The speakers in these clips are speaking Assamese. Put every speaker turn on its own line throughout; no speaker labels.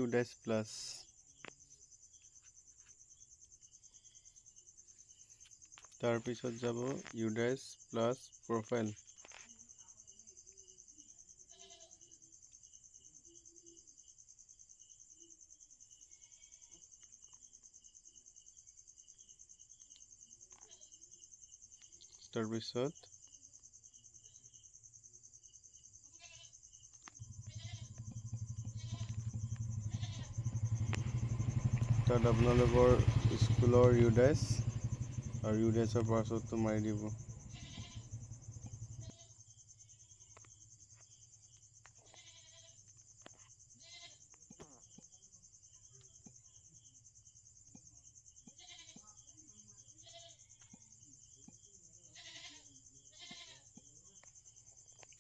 u dash plus তাৰ পিছত যাব u dash plus profile তাৰ পিছত তাত আপোনালোকৰ স্কুলৰ u dash আৰু u dashৰ পাছৱৰ্ডটো মাৰি দিব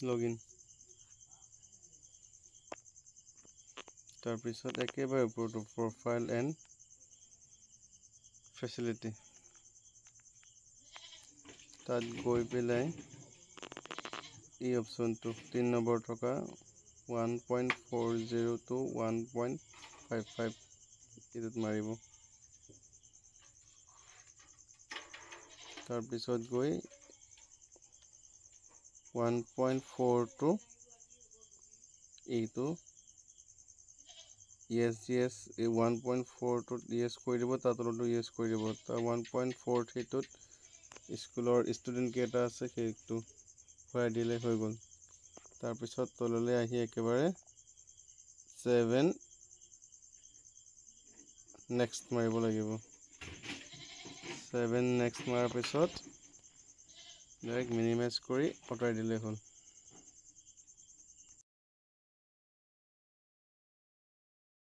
লগইন তাৰ পিছত একেবাৰে ওপৰটো প্ৰফাইল এণ্ড ফেচিলিটি তাত গৈ পেলাই এই অপচনটো 3 নম্বৰ থকা 1.40 to 1.55 এটোত মাৰিব তাৰ পিছত গৈ 1.4 to এইটো yes এই 1.4 to yes কৰি দিব তাৰ তলতো yes কৰি দিব তাৰ 1.43 টোত স্কুলৰ ষ্টুডেন্ট কেইটা আছে সেইটো ভৰাই দিলে হৈ গ'ল তাৰ পিছত তললৈ আহি একেবাৰে 7 নেক্সট মাৰিব লাগিব 7 নেক্সট মাৰাৰ পিছত ডাইৰেক্ট মিনিমাইজ কৰি অঁতৰাই দিলে হ'ল